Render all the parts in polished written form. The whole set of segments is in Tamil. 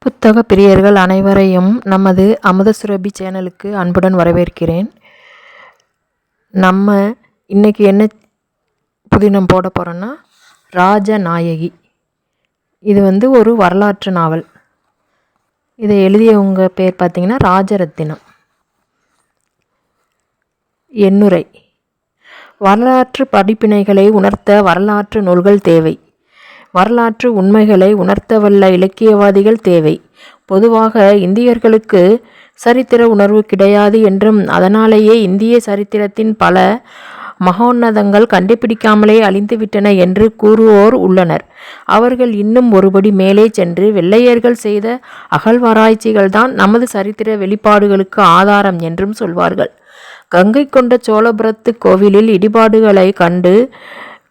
புத்தக பிரியர்கள் அனைவரையும் நமது அமுதசுரபி சேனலுக்கு அன்புடன் வரவேற்கிறேன். நம்ம இன்னைக்கு என்ன புதினம் போட போகிறோன்னா ராஜநாயகி. இது ஒரு வரலாற்று நாவல். இதை எழுதியவங்க பேர் பார்த்திங்கன்னா ராஜரத்தினம். எண்ணுரை. வரலாற்று படிப்பினைகளை உணர்த்த வரலாற்று நூல்கள் தேவை. வரலாற்று உண்மைகளை உணர்த்தவல்ல இலக்கியவாதிகள் தேவை. பொதுவாக இந்தியர்களுக்கு சரித்திர உணர்வு கிடையாது என்றும் அதனாலேயே இந்திய சரித்திரத்தின் பல மகோன்னதங்கள் கண்டுபிடிக்காமலே அழிந்துவிட்டன என்று கூறுவோர் உள்ளனர். அவர்கள் இன்னும் ஒருபடி மேலே சென்று வெள்ளையர்கள் செய்த அகழ்வாராய்ச்சிகள்தான் நமது சரித்திர வெளிப்பாடுகளுக்கு ஆதாரம் என்றும் சொல்வார்கள். கங்கை கொண்ட சோழபுரத்து கோவிலில் இடிபாடுகளை கண்டு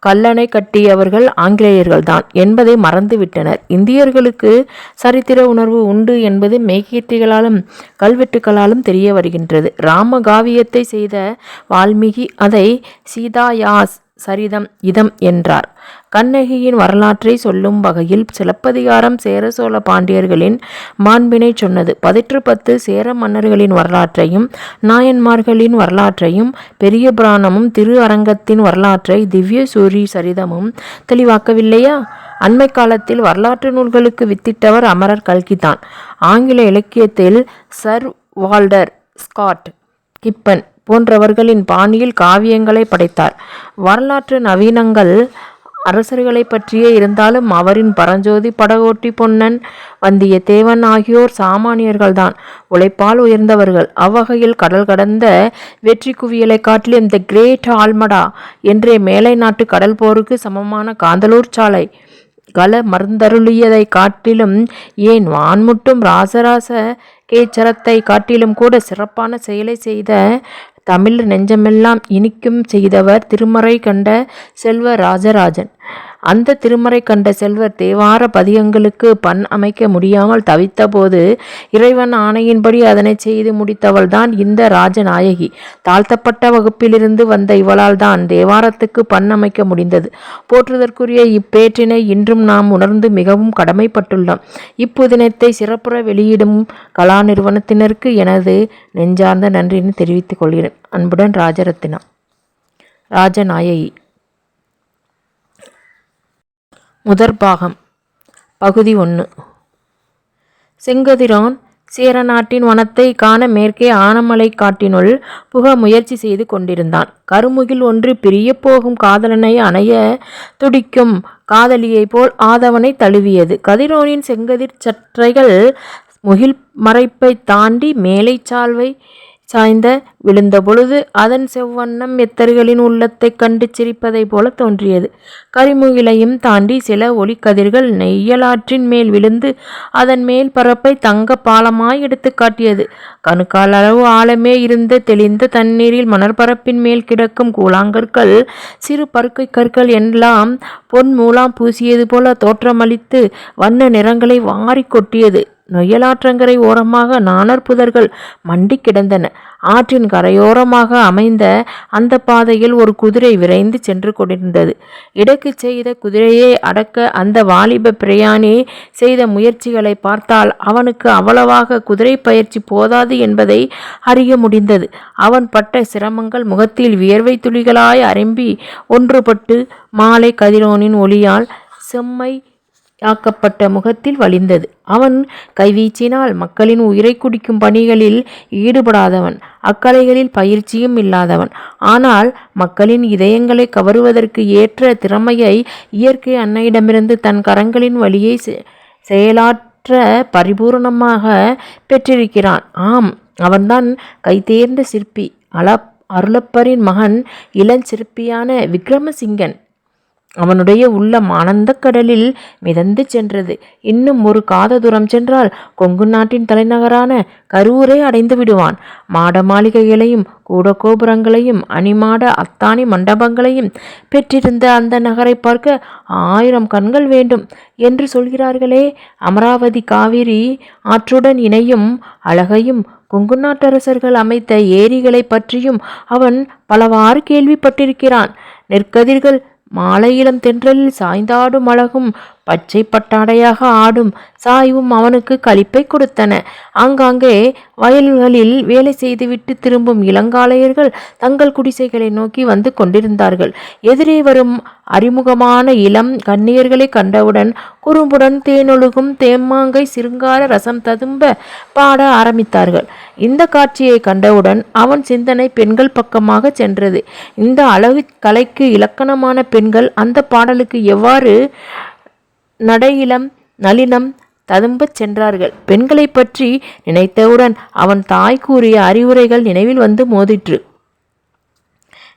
கல்லணை கட்டியவர்கள் ஆங்கிலேயர்கள்தான் என்பதை மறந்துவிட்டனர். இந்தியர்களுக்கு சரித்திர உணர்வு உண்டு என்பது மெய்கீர்த்திகளாலும் கல்வெட்டுகளாலும் தெரிய வருகின்றது. ராமகாவியத்தை செய்த வால்மீகி அதை சீதாயாஸ் சரிதம் இதம் என்றார். கண்ணகியின் வரலாற்றை சொல்லும் வகையில் சிலப்பதிகாரம் சேர சோழ பாண்டியர்களின் மாண்பினை சொன்னது. 10 சேர மன்னர்களின் வரலாற்றையும் நாயன்மார்களின் வரலாற்றையும் பெரிய புராணமும் திரு அரங்கத்தின் வரலாற்றை திவ்ய சூரி சரிதமும் தெளிவாக்கவில்லையா? அண்மை காலத்தில் வரலாற்று நூல்களுக்கு வித்திட்டவர் அமரர் கல்கிதான். ஆங்கில இலக்கியத்தில் சர் வால்டர் ஸ்காட், கிப்பன் போன்றவர்களின் பாணியில் காவியங்களை படைத்தார். வரலாற்று நவீனங்கள் அரசர்களை பற்றியே இருந்தாலும் அவரின் பரஞ்சோதி, படகோட்டி பொன்னன், வந்தியத்தேவன் ஆகியோர் சாமானியர்கள்தான், உழைப்பால் உயர்ந்தவர்கள். அவ்வகையில் கடல் கடந்த வெற்றி குவியலை காட்டிலும் தி கிரேட் ஆல்மடா என்றே மேலை நாட்டு கடல் போருக்கு சமமான காந்தலூர் சாலை கல மருந்தருளியதை காட்டிலும், ஏன் வான்முட்டும் ராசராச கேச்சரத்தை காட்டிலும் கூட சிறப்பான செயலை செய்த தமிழ் நெஞ்சமெல்லாம் இனிக்கும் செய்தவர் திருமறை கண்ட செல்வர் ராஜராஜன். அந்த திருமறை கண்ட செல்வர் தேவார பதிகங்களுக்கு பண் அமைக்க முடியாமல் தவித்த போது இறைவன் ஆணையின்படி அதனை செய்து முடித்தவள் தான் இந்த ராஜநாயகி. தாழ்த்தப்பட்ட வகுப்பிலிருந்து வந்த இவளால் தான் தேவாரத்துக்கு பண் அமைக்க முடிந்தது. போற்றுதற்குரிய இப்பேற்றினை இன்றும் நாம் உணர்ந்து மிகவும் கடமைப்பட்டுள்ளோம். இப்புதினத்தை சிறப்புற வெளியிடும் கலா நிறுவனத்தினருக்கு எனது நெஞ்சார்ந்த நன்றியினை தெரிவித்துக் கொள்கிறேன். அன்புடன் ராஜரத்தினம். ராஜநாயகி. முதற்பாகம். பகுதி 1. செங்கதிரோன் சேர நாட்டின் வனத்தை காண மேற்கே ஆனமலை காட்டினுள் புக முயற்சி செய்து கொண்டிருந்தான். கருமுகில் ஒன்று பிரிய போகும் காதலனை அணைய துடிக்கும் காதலியை போல் ஆதவனை தழுவியது. கதிரோனின் செங்கதிர் சற்றைகள் முகில் மறைப்பை தாண்டி மேலை சால்வை சாய்ந்த விழுந்த பொழுது அதன் செவ்வண்ணம் எத்தர்களின் உள்ளத்தை கண்டு சிரிப்பதை போல தோன்றியது. கரிமுகிலையும் தாண்டி சில ஒளிக்கதிர்கள் நெய்யலாற்றின் மேல் விழுந்து அதன் மேல் பரப்பை தங்க பாலமாய் எடுத்து காட்டியது. கணுக்கால் அளவு ஆழமே இருந்த தெளிந்த தண்ணீரில் மணற்பரப்பின் மேல் கிடக்கும் கூழாங்கற்கள் சிறு பருக்கை கற்கள் எல்லாம் பொன் மூலாம் பூசியது போல தோற்றமளித்து வண்ண நிறங்களை வாரி கொட்டியது. நொய்யலாற்றங்கரை ஓரமாக நாணர் புதர்கள் மண்டி கிடந்தன. ஆற்றின் கரையோரமாக அமைந்த அந்த பாதையில் ஒரு குதிரை விரைந்து சென்று கொண்டிருந்தது. இடக்கு செய்த குதிரையை அடக்க அந்த வாலிப பிரயாணி செய்த முயற்சிகளை பார்த்தால் அவனுக்கு அவ்வளவாக குதிரை பயிற்சி போதாது என்பதை அறிய முடிந்தது. அவன் பட்ட சிரமங்கள் முகத்தில் வியர்வை துளிகளாய் அரம்பி ஒன்றுபட்டு மாலை கதிரோனின் ஒளியால் செம்மை ஆக்கப்பட்ட முகத்தில் வழிந்தது. அவன் கைவீச்சினால் மக்களின் உயிரை குடிக்கும் பணிகளில் ஈடுபடாதவன், அக்கலைகளில் பயிற்சியும் இல்லாதவன். ஆனால் மக்களின் இதயங்களை கவருவதற்கு ஏற்ற திறமையை இயற்கை அன்னையிடமிருந்து தன் கரங்களின் வழியை செயலாற்ற பரிபூர்ணமாக பெற்றிருக்கிறான். ஆம், அவன்தான் கைதேர்ந்த சிற்பி. அருளப்பரின் மகன் இளஞ்சிற்பியான விக்ரமசிங்கன். அவனுடைய உள்ளம் ஆனந்த கடலில் மிதந்து சென்றது. இன்னும் ஒரு காத தூரம் சென்றால் கொங்கு நாட்டின் தலைநகரான கரூரை அடைந்து விடுவான். மாட மாளிகைகளையும் கூட கோபுரங்களையும் அணிமாட அத்தானி மண்டபங்களையும் பெற்றிருந்த அந்த நகரை பார்க்க 1000 கண்கள் வேண்டும் என்று சொல்கிறார்களே. அமராவதி காவிரி ஆற்றுடன் இணையும் அழகையும் கொங்கு நாட்டரசர்கள் அமைத்த ஏரிகளை பற்றியும் அவன் பலவாறு கேள்விப்பட்டிருக்கிறான். நெற்கதிர்கள் மாலையிளம் தென்றலில் சாய்ந்தாடும் அழகும் பச்சை பட்டாடையாக ஆடும் சாய்வும் அவனுக்கு களிப்பை கொடுத்தன. ஆங்காங்கே வயல்களில் வேலை செய்துவிட்டு திரும்பும் இளங்காளையர்கள் தங்கள் குடிசைகளை நோக்கி வந்து கொண்டிருந்தார்கள். எதிரே வரும் அறிமுகமான இளம் கன்னியர்களை கண்டவுடன் குறும்புடன் தேனொழுகும் தேம்மாங்கை சிருங்கார ரசம் ததும்ப பாட ஆரம்பித்தார்கள். இந்த காட்சியை கண்டவுடன் அவன் சிந்தனை பெண்கள் பக்கமாக சென்றது. இந்த அழகு கலைக்கு இலக்கணமான பெண்கள் அந்த பாடலுக்கு எவ்வாறு நடையிலம் நளினம் ததும்பச் சென்றார்கள். பெண்களை பற்றி நினைத்தவுடன் அவன் தாய் கூறிய அறிவுரைகள் நினைவில் வந்து மோதிற்று.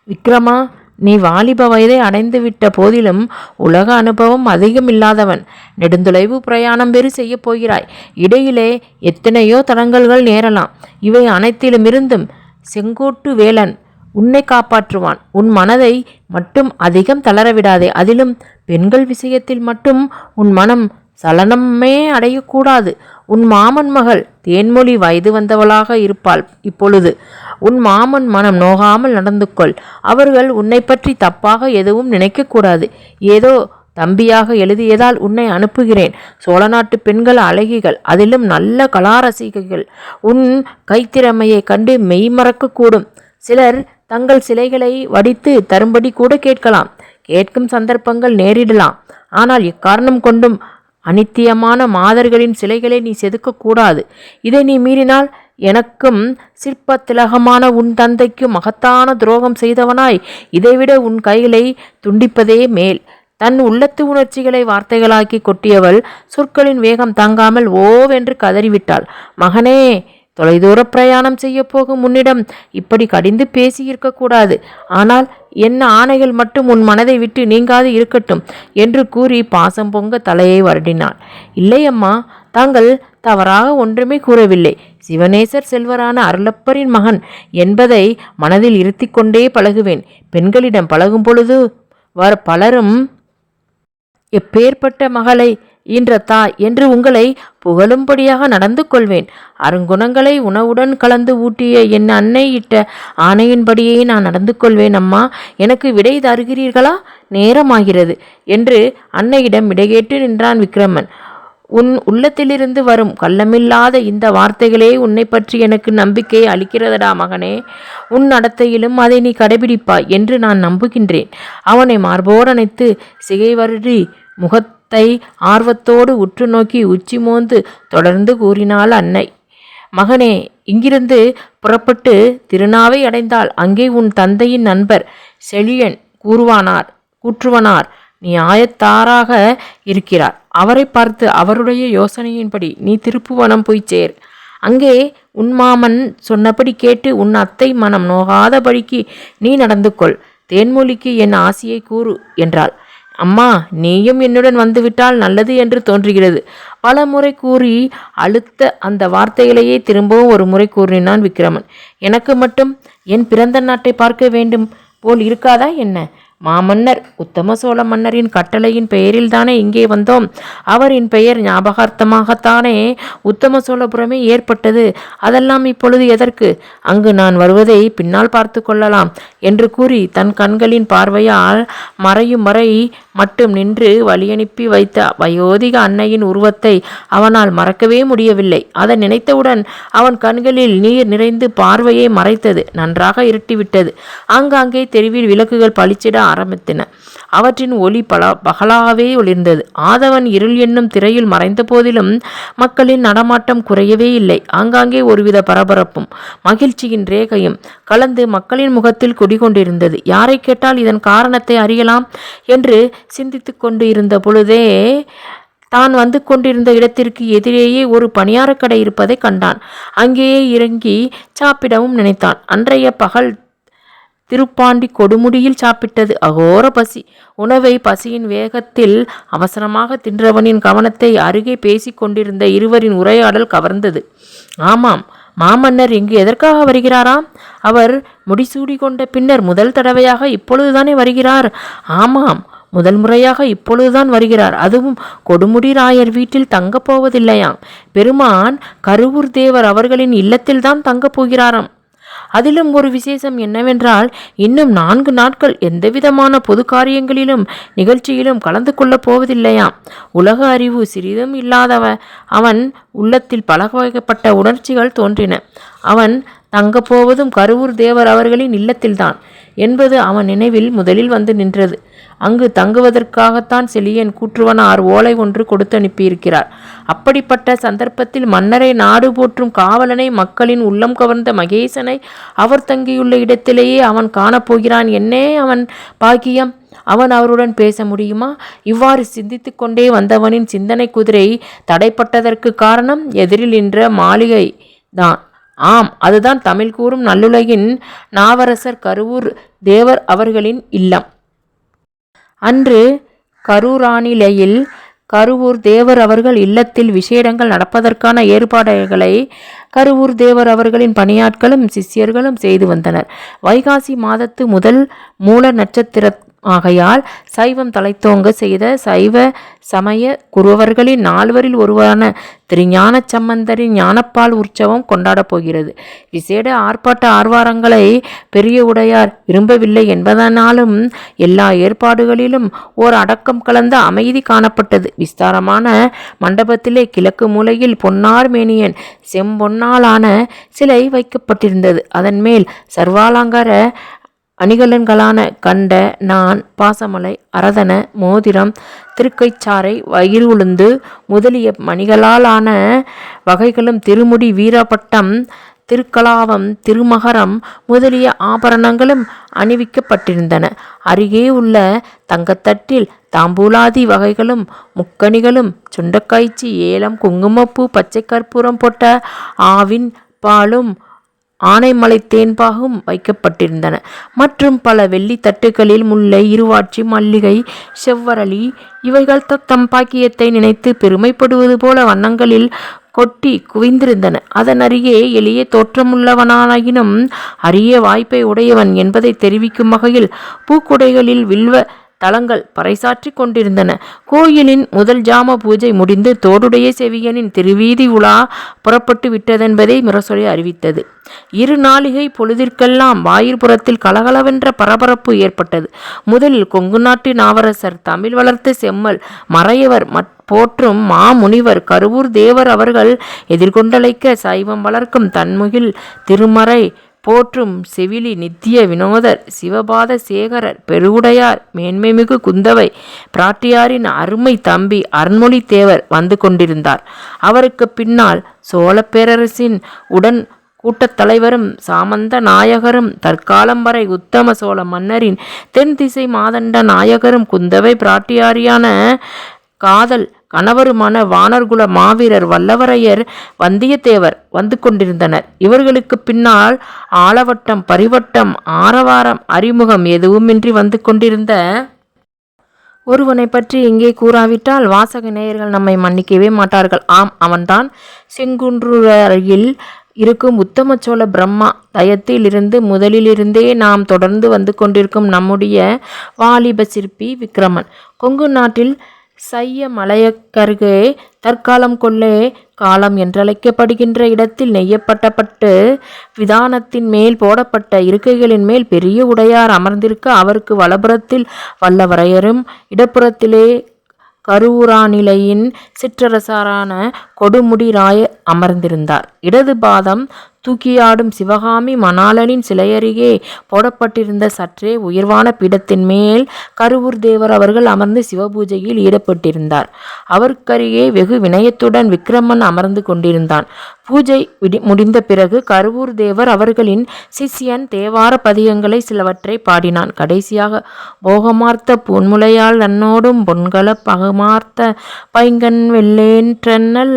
விக்ரமா, நீ வாலிப வயதை அடைந்துவிட்ட போதிலும் உலக அனுபவம் அதிகமில்லாதவன். நெடுந்தொலைவு பிரயாணம் வேறு செய்ய போகிறாய். இடையிலே எத்தனையோ தடங்கல்கள் நேரலாம். இவை அனைத்திலுமிருந்தும் செங்கோட்டு வேலன் உன்னை காப்பாற்றுவான். உன் மனதை மட்டும் அதிகம் தளரவிடாதே. அதிலும் பெண்கள் விஷயத்தில் மட்டும் உன் மனம் சலனமே அடையக்கூடாது. உன் மாமன் மகள் தேன்மொழி வயது வந்தவளாக இருப்பாள். இப்பொழுது உன் மாமன் மனம் நோகாமல் நடந்து கொள். அவர்கள் உன்னை பற்றி தப்பாக எதுவும் நினைக்கக்கூடாது. ஏதோ தம்பியாக எழுதியதால் உன்னை அனுப்புகிறேன். சோழ நாட்டு பெண்கள் அழகிகள், அதிலும் நல்ல கலாரசிகைகள். உன் கைத்திறமையை கண்டு மெய்மறக்கக்கூடும். சிலர் தங்கள் சிலைகளை வடித்து தரும்படி கூட கேட்கலாம். கேட்கும் சந்தர்ப்பங்கள் நேரிடலாம். ஆனால் எக்காரணம் கொண்டும் அனித்தியமான மாதர்களின் சிலைகளை நீ செதுக்கக்கூடாது. இதை நீ மீறினால் எனக்கும் சிற்ப திலகமான உன் தந்தைக்கு மகத்தான துரோகம் செய்தவனாய் இதைவிட உன் கைகளை துண்டிப்பதே மேல். தன் உள்ளத்து உணர்ச்சிகளை வார்த்தைகளாக்கி கொட்டியவள் சொற்களின் வேகம் தாங்காமல் ஓவென்று கதறிவிட்டாள். மகனே, தொலைதூர பிரயாணம் செய்ய போகும் உன்னிடம் இப்படி கடிந்து பேசியிருக்கக்கூடாது. ஆனால் என்ன ஆணைகள் மட்டும் உன் மனதை விட்டு நீங்காது இருக்கட்டும் என்று கூறி பாசம் பொங்க தலையை வருடினாள். இல்லை அம்மா, தாங்கள் தவறாக ஒன்றுமே கூறவில்லை. சிவநேசர் செல்வரான அருளப்பரின் மகன் என்பதை மனதில் இருத்தி கொண்டே பழகுவேன். பெண்களிடம் பழகும் பொழுது பலரும் எப்பேற்பட்ட மகளை ஈன்ற தாய் என்று உங்களை புகழும்படியாக நடந்து கொள்வேன். அருங்குணங்களை உணவுடன் கலந்து ஊட்டிய என் அன்னை இட்ட ஆணையின்படியே நான் நடந்து கொள்வேன். அம்மா, எனக்கு விடை தருகிறீர்களா? நேரமாகிறது என்று அன்னையிடம் விடைகேட்டு நின்றான் விக்ரமன். உன் உள்ளத்திலிருந்து வரும் கள்ளமில்லாத இந்த வார்த்தைகளே உன்னை பற்றி எனக்கு நம்பிக்கை அளிக்கிறதடா மகனே. உன் நடத்தையிலும் அதை நீ கடைபிடிப்பாய் என்று நான் நம்புகின்றேன். அவனை மார்போடு அணைத்து சிகை வருடி முகத்தை ஆர்வத்தோடு உற்று நோக்கி உச்சி மோந்து தொடர்ந்து கூறினாள் அன்னை. மகனே, இங்கிருந்து புறப்பட்டு திருநாவை அடைந்தால் அங்கே உன் தந்தையின் நண்பர் செழியன் கூற்றுவனார் நியாயத்தாராக இருக்கிறார். அவரை பார்த்து அவருடைய யோசனையின்படி நீ திருப்புவனம் போய் சேர். அங்கே உன் மாமன் சொன்னபடி கேட்டு உன் அத்தை மனம் நோகாதபடிக்கு நீ நடந்து கொள். தேன்மொழிக்கு என் ஆசையை கூறு என்றாள். அம்மா, நீயும் என்னுடன் வந்துவிட்டால் நல்லது என்று தோன்றுகிறது. பல முறை கூறி அழுத்த அந்த வார்த்தைகளையே திரும்பவும் ஒரு முறை கூறினான் விக்ரமன். எனக்கு மட்டும் என் பிறந்த நாட்டை பார்க்க வேண்டும் போல் இருக்காதா என்ன? மாமன்னர் உத்தம சோழ மன்னரின் கட்டளையின் பெயரில் தானே இங்கே வந்தோம். அவரின் பெயர் ஞாபகார்த்தமாகத்தானே உத்தம சோழபுரமே ஏற்பட்டது. அதெல்லாம் இப்பொழுது எதற்கு? அங்கு நான் வருவதை பின்னால் பார்த்து கொள்ளலாம் என்று கூறி தன் கண்களின் பார்வையால் மறையும் வரை மட்டும் நின்று வழியனுப்பி வைத்த வயோதிக அன்னையின் உருவத்தை அவனால் மறக்கவே முடியவில்லை. அதை நினைத்தவுடன் அவன் கண்களில் நீர் நிறைந்து பார்வையை மறைத்தது. நன்றாக இருட்டிவிட்டது. ஆங்காங்கே தெருவில் விளக்குகள் பளிச்சிட ஆரம்பித்தன. அவற்றின் ஒளி பகலாகவே ஒளிர்ந்தது. ஆதவன் இருள் என்னும் திரையில் மறைந்த போதிலும் மக்களின் நடமாட்டம் குறையவே இல்லை. ஆங்காங்கே ஒருவித பரபரப்பும் மகிழ்ச்சியின் ரேகையும் கலந்து மக்களின் முகத்தில் குடிகொண்டிருந்தது. யாரை கேட்டால் இதன் காரணத்தை அறியலாம் என்று சிந்தித்து கொண்டு இருந்த பொழுதே தான் வந்து கொண்டிருந்த இடத்திற்கு எதிரேயே ஒரு பணியாரக்கடை இருப்பதை கண்டான். அங்கேயே இறங்கி சாப்பிடவும் நினைத்தான். அன்றைய பகல் திருப்பாண்டி கொடுமுடியில் சாப்பிட்டது அகோர பசி. உணவை பசியின் வேகத்தில் அவசரமாக தின்றவனின் கவனத்தை அருகே பேசி கொண்டிருந்த இருவரின் உரையாடல் கவர்ந்தது. ஆமாம், மாமன்னர் இங்கு எதற்காக வருகிறாராம்? அவர் முடிசூடி கொண்ட பின்னர் முதல் தடவையாக இப்பொழுதுதானே வருகிறார்? ஆமாம், முதல் முறையாக இப்பொழுதுதான் வருகிறார். அதுவும் கொடுமுடி ராயர் வீட்டில் தங்கப் போவதில்லையாம். பெருமான் கருவூர் தேவர் அவர்களின் இல்லத்தில்தான் தங்கப் போகிறாராம். அதிலும் ஒரு விசேஷம் என்னவென்றால், இன்னும் 4 நாட்கள் எந்தவிதமான பொது காரியங்களிலும் நிகழ்ச்சியிலும் கலந்து கொள்ளப் போவதில்லையாம். உலக அறிவு சிறிதும் இல்லாதவ அவன் உள்ளத்தில் பலவகைப்பட்ட உணர்ச்சிகள் தோன்றின. அவன் தங்கப்போவதும் கருவூர் தேவர் அவர்களின் இல்லத்தில்தான் என்பது அவன் நினைவில் முதலில் வந்து நின்றது. அங்கு தங்குவதற்காகத்தான் செழியன் கூற்றுவனார் ஓலை ஒன்று கொடுத்து அனுப்பியிருக்கிறார். அப்படிப்பட்ட சந்தர்ப்பத்தில் மன்னரை நாடு போற்றும் காவலனை, மக்களின் உள்ளம் கவர்ந்த மகேசனை அவர் தங்கியுள்ள இடத்திலேயே அவன் காணப்போகிறான். என்னே அவன் பாக்கியம்! அவன் அவருடன் பேச முடியுமா? இவ்வாறு சிந்தித்து கொண்டே வந்தவனின் சிந்தனை குதிரை தடைப்பட்டதற்கு காரணம் எதிரில் நின்ற மாளிகை தான். ஆம், அதுதான் தமிழ் கூறும் நல்லுலகின் நாவரசர் கருவூர் தேவர் அவர்களின் இல்லம். அன்று கரூரானிலையில் கருவூர் தேவர் அவர்கள் இல்லத்தில் விசேடங்கள் நடப்பதற்கான ஏற்பாடுகளை கருவூர் தேவர் அவர்களின் பணியாட்களும் சிஷ்யர்களும் செய்து வந்தனர். வைகாசி மாதத்து முதல் மூல நட்சத்திர ஆகையால் சைவம் தலைத்தோங்க செய்த சைவ சமய குருவர்களின் 4வரில் ஒருவரான திருஞான சம்பந்தரின் ஞானப்பால் உற்சவம் கொண்டாடப் போகிறது. விசேட ஆர்ப்பாட்ட ஆர்வாரங்களை பெரிய உடையார் விரும்பவில்லை என்பதனாலும் எல்லா ஏற்பாடுகளிலும் ஓர் அடக்கம் கலந்த அமைதி காணப்பட்டது. விஸ்தாரமான மண்டபத்திலே கிழக்கு மூலையில் பொன்னார் மேனியன் செம்பொன்னாலான சிலை வைக்கப்பட்டிருந்தது. அதன் மேல் சர்வாலங்கார அணிகலன்களான கண்ட, நான், பாசமலை, அரதன, மோதிரம், திருக்கைச்சாரை, வயிறு உளுந்து முதலிய மணிகளாலான வகைகளும், திருமுடி, வீரப்பட்டம், திருக்கலாவம், திருமகரம் முதலிய ஆபரணங்களும் அணிவிக்கப்பட்டிருந்தன. அருகே உள்ள தங்கத்தட்டில் தாம்பூலாதி வகைகளும், முக்கணிகளும், சுண்டக்காய்ச்சி, ஏலம், குங்குமப்பூ, பச்சை கற்பூரம் போட்ட ஆவின் பாலும் ஆனைமலை தேன்பாகும் வைக்கப்பட்டிருந்தன. மற்றும் பல வெள்ளி தட்டுகளில் முல்லை, இருவாட்சி, மல்லிகை, செவ்வரளி இவைகள் தத்தம் பாக்கியத்தை நினைத்து பெருமைப்படுவது போல வண்ணங்களில் கொட்டி குவிந்திருந்தன. அதன் அருகே எளிய தோற்றமுள்ளவனாயினும் அரிய வாய்ப்பை உடையவன் என்பதை தெரிவிக்கும் வகையில் பூக்குடைகளில் வில்வ தலங்கள் பறைசாற்றி கொண்டிருந்தன. கோயிலின் முதல் ஜாம பூஜை முடிந்து தோடுடைய செவியனின் திருவீதி உலா புறப்பட்டு விட்டதென்பதை முரசொலி அறிவித்தது. 2 நாளிகை பொழுதிற்கெல்லாம் வாயிற்புறத்தில் கலகலவென்ற பரபரப்பு ஏற்பட்டது. முதலில் கொங்கு நாட்டு நாவரசர், தமிழ் வளர்த்த செம்மல், மறையவர் போற்றும் மாமுனிவர் கருவூர் தேவர் அவர்கள் எதிர்கொண்டழைக்க சைவம் வளர்க்கும் தன்முகில் திருமறை போற்றும் செவிலி நித்திய வினோதர், சிவபாத சேகரர், பெருவுடையார், மேன்மைமிகு குந்தவை பிராட்டியாரின் அருமை தம்பி அருண்மொழி தேவர் வந்து கொண்டிருந்தார். அவருக்கு பின்னால் சோழ பேரரசின் உடன் கூட்டத் தலைவரும் சாமந்த நாயகரும், தற்காலம் வரை உத்தம சோழ மன்னரின் தென் திசை மாதண்ட நாயகரும், குந்தவை பிராட்டியாரியான காதல் கணவருமான வானர்குல மாவீரர் வல்லவரையர் வந்தியத்தேவர் வந்து கொண்டிருந்தனர். இவர்களுக்கு பின்னால் ஆலவட்டம், பரிவட்டம், ஆரவாரம், அறிமுகம் எதுவுமின்றி வந்து கொண்டிருந்த ஒருவனை பற்றி இங்கே கூறாவிட்டால் வாசக நேயர்கள் நம்மை மன்னிக்கவே மாட்டார்கள். ஆம், அவன்தான் செங்குன்றுறையில் இருக்கும் உத்தம சோழ பிரம்மா தயத்தில் இருந்து முதலிலிருந்தே நாம் தொடர்ந்து வந்து கொண்டிருக்கும் நம்முடைய வாலிப சிற்பி விக்கிரமன். கொங்கு நாட்டில் சைய மலையக்கருகே தற்காலம் கொள்ளே காலம் என்றழைக்கப்படுகின்ற இடத்தில் நெய்யப்பட்ட பட்டு விதானத்தின் மேல் போடப்பட்ட இருக்கைகளின் மேல் பெரிய உடையார் அமர்ந்திருக்க, அவருக்கு வலப்புறத்தில் வல்லவரையரும், இடப்புறத்திலே கருவூரானிலையின் சிற்றரசரான கொடுமுடி ராயர் அமர்ந்திருந்தார். இடது பாதம் தூக்கியாடும் சிவகாமி மணாளனின் சிலையருகே போடப்பட்டிருந்த சற்றே உயர்வான பீடத்தின் மேல் கருவூர் தேவர் அவர்கள் அமர்ந்து சிவபூஜையில் ஈடுபட்டிருந்தார். அவருக்கருகே வெகு வினயத்துடன் விக்கிரமன் அமர்ந்து கொண்டிருந்தான். பூஜை முடிந்த பிறகு கருவூர் தேவர் அவர்களின் சிஷ்யன் தேவார பதிகங்களை சிலவற்றை பாடினான். கடைசியாக போகமார்த்த பூன்முலையால் தன்னோடும் பொன்கள பகமார்த்த பைங்கன் வெள்ளேற்றன்னல்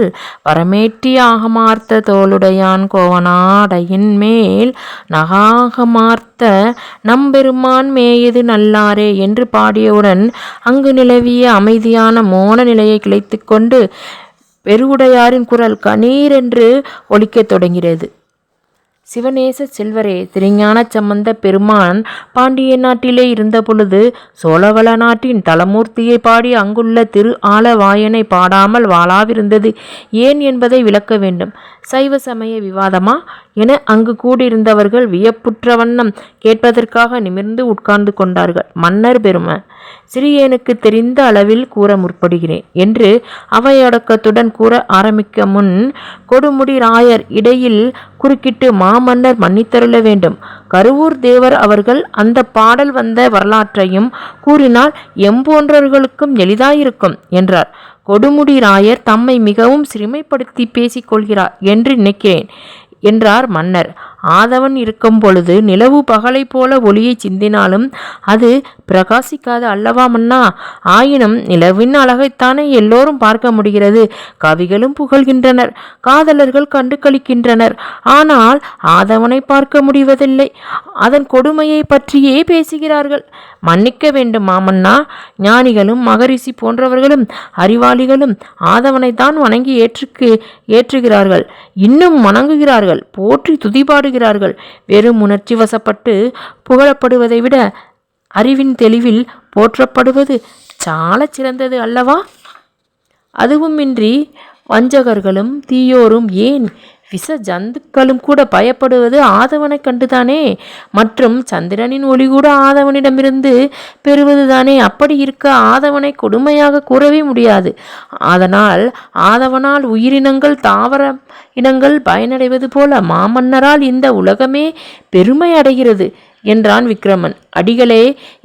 வரமேற்றி ஆகமார்த்த தோளுடையான் கோவனாடையின் மேல் நகாகமார்த்த நம்பெருமான் மேயது நல்லாரே என்று பாடியவுடன் அங்கு நிலவிய அமைதியான மோன நிலையை கிளைத்து கொண்டு பெருவுடையாரின் குரல் கணீரென்று ஒலிக்கத் தொடங்கியது. சிவநேச செல்வரே, திருஞான சம்பந்த பெருமான் பாண்டிய நாட்டிலே இருந்த பொழுது சோழவள நாட்டின் தலமூர்த்தியை பாடி அங்குள்ள திரு ஆலவாயனை பாடாமல் வாழாவிருந்தது ஏன் என்பதை விளக்க வேண்டும். சைவ சமய விவாதமா என அங்கு கூடியிருந்தவர்கள் வியப்புற்ற வண்ணம் கேட்பதற்காக நிமிர்ந்து உட்கார்ந்து கொண்டார்கள். மன்னர் பெருமை, சிறியேனுக்கு தெரிந்த அளவில் கூற முற்படுகிறேன் என்று அவையடக்கத்துடன் கூற ஆரம்பிக்க முன் கொடுமுடி ராயர் இடையில் குறுக்கிட்டு, மாமன்னர் மன்னித்தருள வேண்டும். கருவூர் தேவர் அவர்கள் அந்த பாடல் வந்த வரலாற்றையும் கூறினால் எம்போன்றவர்களுக்கும் எளிதாயிருக்கும் என்றார். கொடுமுடி ராயர் தம்மை மிகவும் சிறுமைப்படுத்தி பேசிக் கொள்கிறார் என்று நினைக்கிறேன் என்றார் மன்னர். ஆதவன் இருக்கும் பொழுது நிலவு பகலை போல ஒளியை சிந்தினாலும் அது பிரகாசிக்காது அல்லவா மன்னா? ஆயினும் நிலவின் அழகைத்தானே எல்லோரும் பார்க்க முடிகிறது. கவிகளும் புகழ்கின்றனர், காதலர்கள் கண்டு கழிக்கின்றனர். ஆனால் ஆதவனை பார்க்க முடிவதில்லை. அதன் கொடுமையை பற்றியே பேசுகிறார்கள். மன்னிக்க வேண்டும் மாமன்னா. ஞானிகளும் மகரிஷி போன்றவர்களும் அறிவாளிகளும் ஆதவனைத்தான் வணங்கி ஏற்றுகிறார்கள், இன்னும் வணங்குகிறார்கள், போற்றி துதிபாடுகிறார்கள். வெறும் உணர்ச்சி வசப்பட்டு புகழப்படுவதை விட அறிவின் தெளிவில் போற்றப்படுவது சால சிறந்தது அல்லவா? அதுவுமின்றி வஞ்சகர்களும் தீயோரும் ஏன் விஷ ஜந்துக்களும் கூட பயப்படுவது ஆதவனை கண்டுதானே. மற்றும் சந்திரனின் ஒளி கூட ஆதவனிடமிருந்து பெறுவதுதானே. அப்படி இருக்க ஆதவனை கொடுமையாக கூறவே முடியாது. அதனால் ஆதவனால் உயிரினங்கள் தாவர இனங்கள் பயனடைவது போல மாமன்னரால் இந்த உலகமே பெருமை அடைகிறது என்றான் விக்கிரமன். அடிகளே,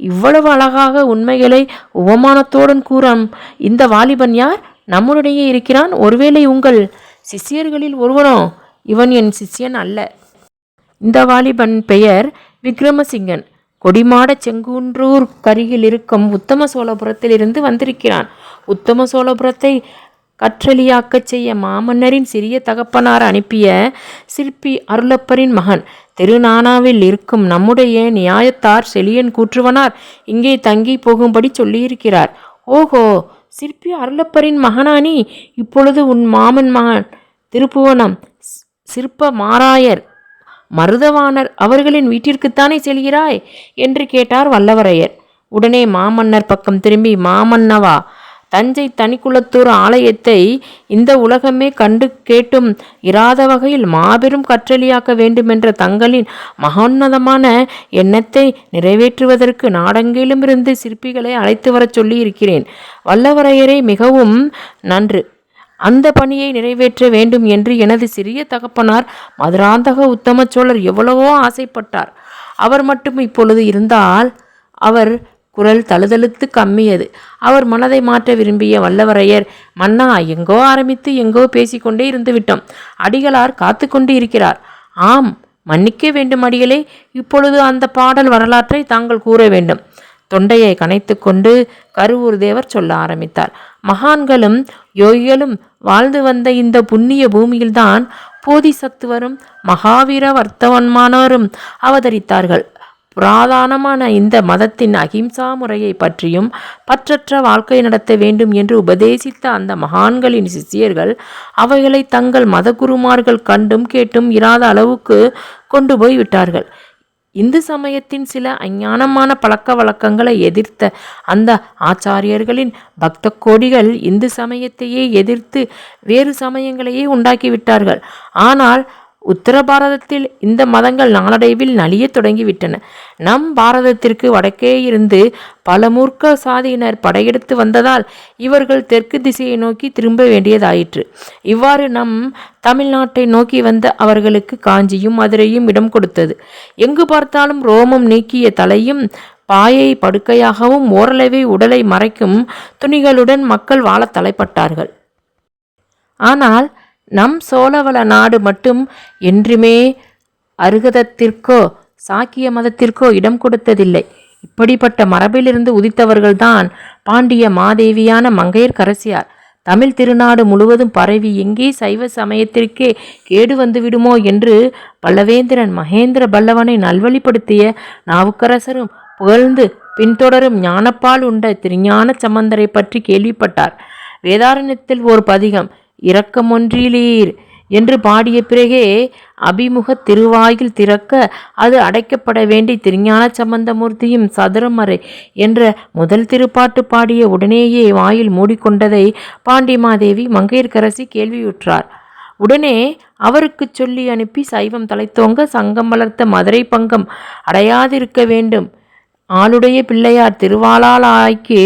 இவ்வளவு அழகாக உண்மைகளை உவமானத்தோடன் கூறும் இந்த வாலிபன் யார்? நம்முடைய இருக்கிறான். ஒருவேளை உங்கள் சிஷ்யர்களில் ஒருவனோ? இவன் என் சிஷ்யன் அல்ல. இந்த வாலிபன் பெயர் விக்ரமசிங்கன். கொடிமாட செங்குன்றூர் கருகில் இருக்கும் உத்தம சோழபுரத்திலிருந்து வந்திருக்கிறான். உத்தம சோழபுரத்தை கற்றலியாக்கச் செய்ய மாமன்னரின் சிறிய தகப்பனார் அனுப்பிய சிற்பி அருளப்பரின் மகன். திருநானாவில் இருக்கும் நம்முடைய நியாயத்தார் செழியன் கூற்றுவனார் இங்கே தங்கி போகும்படி சொல்லியிருக்கிறார். ஓஹோ, சிற்பி அருளப்பரின் மகனானி? இப்பொழுது உன் மாமன் மகன் திருப்புவனம் சிற்ப மாராயர் மருதவாணர் அவர்களின் வீட்டிற்குத்தானே செல்கிறாய் என்று கேட்டார் வல்லவரையர். உடனே மாமன்னர் பக்கம் திரும்பி, மாமன்னவா, தஞ்சை தனிக்குளத்தூர் ஆலயத்தை இந்த உலகமே கண்டு கேட்டும் இராத வகையில் மாபெரும் கற்றளியாக்க வேண்டுமென்ற தங்களின் மகோன்னதமான எண்ணத்தை நிறைவேற்றுவதற்கு நாடெங்கிலுமிருந்து சிற்பிகளை அழைத்து வரச் சொல்லி இருக்கிறேன். வல்லவரையரே, மிகவும் நன்று. அந்த பணியை நிறைவேற்ற வேண்டும் என்று எனது சிறிய தகப்பனார் மதுராந்தக உத்தம சோழர் எவ்வளவோ ஆசைப்பட்டார். அவர் மட்டும் இப்பொழுது இருந்தால். அவர் குரல் தழுதழுத்து கம்மியது. அவர் மனதை மாற்ற விரும்பிய வல்லவரையர், மன்னா, எங்கோ ஆரம்பித்து எங்கோ பேசிக்கொண்டே இருந்து விட்டோம். அடிகளார் காத்து கொண்டு இருக்கிறார். ஆம், மன்னிக்க வேண்டும் அடிகளே. இப்பொழுது அந்த பாடல் வரலாற்றை தாங்கள் கூற வேண்டும். தொண்டையை கனைத்து கொண்டு கருவூர் தேவர் சொல்ல ஆரம்பித்தார். மகான்களும் யோகிகளும் வாழ்ந்து வந்த இந்த புண்ணிய பூமியில்தான் போதிசத்துவரும் மகாவீர வர்த்தவன்மானவரும் அவதரித்தார்கள். புராதனமான இந்த மதத்தின் அகிம்சா முறையை பற்றியும் பற்றற்ற வாழ்க்கை நடத்த வேண்டும் என்று உபதேசித்த அந்த மகான்களின் சிஷ்யர்கள் அவைகளை தங்கள் மதகுருமார்கள் கண்டும் கேட்டும் இராத அளவுக்கு கொண்டு போய் விட்டார்கள். இந்து சமயத்தின் சில அஞ்ஞானமான பழக்க வழக்கங்களை எதிர்த்த அந்த ஆச்சாரியர்களின் பக்த கோடிகள் இந்து சமயத்தையே எதிர்த்து வேறு சமயங்களையே உண்டாக்கிவிட்டார்கள். ஆனால் உத்தர பாரதத்தில் இந்த மதங்கள் நாளடைவில் நலிய தொடங்கிவிட்டன. நம் பாரதத்திற்கு வடக்கே இருந்து பல மூர்க்க சாதியினர் படையெடுத்து வந்ததால் இவர்கள் தெற்கு திசையை நோக்கி திரும்ப வேண்டியதாயிற்று. இவ்வாறு நம் தமிழ்நாட்டை நோக்கி வந்த அவர்களுக்கு காஞ்சியும் மதுரையும் இடம் கொடுத்தது. எங்கு பார்த்தாலும் ரோமம் நீக்கிய தலையும் பாயை படுக்கையாகவும் ஓரளவே உடலை மறைக்கும் துணிகளுடன் மக்கள் வாழ தலைப்பட்டார்கள். ஆனால் நம் சோழவள நாடு மட்டும் என்றுமே அருகதத்திற்கோ சாக்கிய மதத்திற்கோ இடம் கொடுத்ததில்லை. இப்படிப்பட்ட மரபிலிருந்து உதித்தவர்கள்தான் பாண்டிய மாதேவியான மங்கையர்க்கரசியார். தமிழ் திருநாடு முழுவதும் பரவி எங்கே சைவ சமயத்திற்கே கேடு வந்துவிடுமோ என்று பல்லவேந்திரன் மகேந்திர பல்லவனை நல்வழிப்படுத்திய நாவுக்கரசரும் புகழ்ந்து பின்தொடரும் ஞானப்பால் உண்ட திருஞான சம்பந்தரை பற்றி கேள்விப்பட்டார். வேதாரண்யத்தில் ஓர் பதிகம், இரக்கமொன்றிலீர் என்று பாடிய பிறகே அபிமுக திருவாயில் திறக்க அது அடைக்கப்பட வேண்டி திருஞான சம்பந்தமூர்த்தியும் சதுரமறை என்ற முதல் திருப்பாட்டு பாடிய உடனேயே வாயில் மூடிக்கொண்டதை பாண்டிமாதேவி மங்கையர்க்கரசி கேள்வியுற்றார். உடனே அவருக்கு சொல்லி அனுப்பி சைவம் தலைத்தோங்க சங்கம் வளர்த்த மதுரை பங்கம் அடையாதிருக்க வேண்டும், ஆளுடைய பிள்ளையார் திருவாலாய்க்கு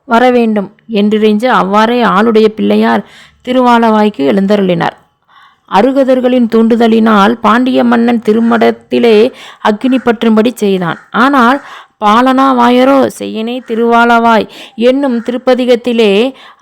வர வேண்டும் என்றிறைஞ்ச அவ்வாறே ஆளுடைய பிள்ளையார் திருவாலவாய்க்கு எழுந்தருளினார். அருகதர்களின் தூண்டுதலினால் பாண்டிய மன்னன் திருமடத்திலே அக்கினி பற்றும்படி செய்தான். ஆனால் பாலனாவாயரோ செய்யனே திருவாலவாய் என்னும் திருப்பதிகத்திலே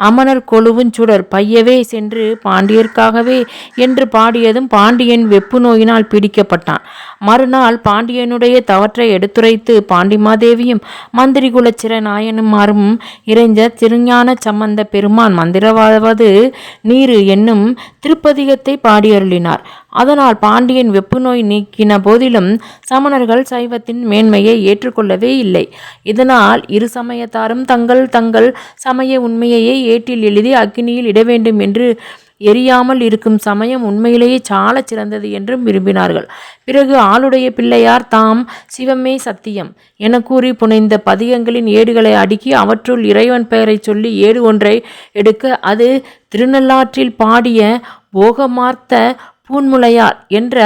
அமனர் கொழுவுஞ்சுடர் பையவே சென்று பாண்டியர்க்காகவே என்று பாடியதும் பாண்டியன் வெப்பு நோயினால் பீடிக்கப்பட்டான். மறுநாள் பாண்டியனுடைய தவற்றை எடுத்துரைத்து பாண்டிமாதேவியும் மந்திரி குலச்சிர நாயனுமாரும் இறைஞ்ச திருஞான சம்பந்த பெருமான் மந்திரவாவது நீரு என்னும் திருப்பதிகத்தை பாடியருளினார். அதனால் பாண்டியன் வெப்பு நோய் நீக்கின போதிலும் சமணர்கள் சைவத்தின் மேன்மையை ஏற்றுக்கொள்ளவே இல்லை. இதனால் இரு சமயத்தாரும் தங்கள் தங்கள் சமய உண்மையையே ஏட்டில் எழுதி அக்கினியில் இட வேண்டும் என்று எரியாமல் இருக்கும் சமயம் உண்மையிலேயே சால சிறந்தது என்றும் விரும்பினார்கள். பிறகு ஆளுடைய பிள்ளையார் தாம் சிவமே சத்தியம் என கூறி புனைந்த பதிகங்களின் ஏடுகளை அடுக்கி அவற்றுள் இறைவன் பெயரை சொல்லி ஏடு ஒன்றை எடுக்க அது திருநள்ளாற்றில் பாடிய போகமார்த்த பூன்முலையார் என்ற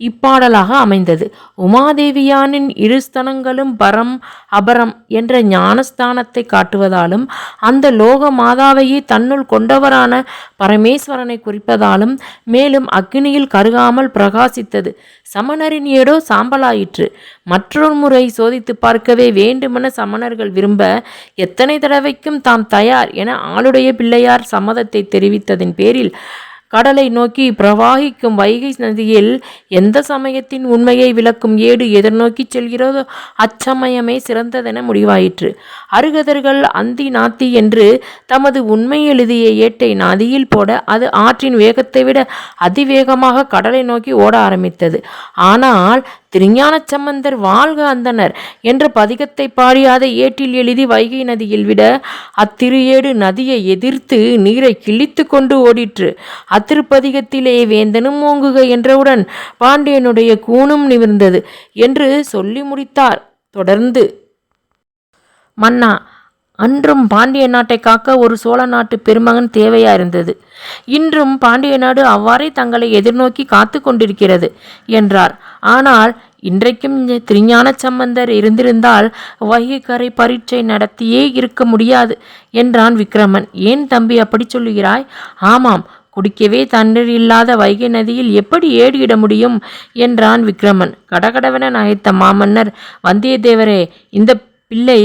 இப்பாடலாக அமைந்தது. உமாதேவியானின் இரு ஸ்தனங்களும் பரம் அபரம் என்ற ஞானஸ்தானத்தை காட்டுவதாலும் அந்த லோக மாதாவையே தன்னுள் கொண்டவரான பரமேஸ்வரனை குறிப்பதாலும் மேலும் அக்னியில் கருகாமல் பிரகாசித்தது. சமணரின் ஏடோ சாம்பலாயிற்று. மற்றொரு முறை சோதித்து பார்க்கவே வேண்டுமென சமணர்கள் விரும்ப எத்தனை தடவைக்கும் தாம் தயார் என ஆளுடைய பிள்ளையார் சம்மதத்தை தெரிவித்ததின் பேரில் கடலை நோக்கி பிரவாகிக்கும் வைகை நதியில் எந்த சமயத்தின் உண்மையை விளக்கும் ஏடு எதிர்நோக்கி செல்கிறதோ அச்சமயமே சிறந்ததென முடிவாயிற்று. அருகதர்கள் அந்தி நாத்தி என்று தமது உண்மை எழுதிய ஏட்டை நதியில் போட அது ஆற்றின் வேகத்தை விட அதிவேகமாக கடலை நோக்கி ஓட ஆரம்பித்தது. ஆனால் திருஞான சம்பந்தர் வாழ்க அந்தனர் என்ற பதிகத்தை பாடி அதை ஏட்டில் எழுதி வைகை நதியில் விட அத்திரு ஏடு நதியை எதிர்த்து நீரை கிழித்து கொண்டு ஓடிற்று. அத்திருப்பதிகத்திலே வேந்தனும் ஓங்குக என்றவுடன் பாண்டியனுடைய கூணும் நிமிர்ந்தது என்று சொல்லி முடித்தார். தொடர்ந்து, மன்னா, அன்றும் பாண்டிய நாட்டை காக்க ஒரு சோழ நாட்டு பெருமகன் தேவையாயிருந்தது. இன்றும் பாண்டிய நாடு அவ்வாறே தங்களை எதிர்நோக்கி காத்து கொண்டிருக்கிறது என்றார். ஆனால் இன்றைக்கும் திருஞான சம்பந்தர் இருந்திருந்தால் வைகைக்கரை பரீட்சை நடத்தியே இருக்க முடியாது என்றான் விக்கிரமன். ஏன் தம்பி அப்படி சொல்லுகிறாய்? ஆமாம், குடிக்கவே தண்ணீர் இல்லாத வைகை நதியில் எப்படி ஏடு இட முடியும் என்றான் விக்கிரமன். கடகடவென நகைத்த மாமன்னர், வந்தியத்தேவரே, இந்த பிள்ளை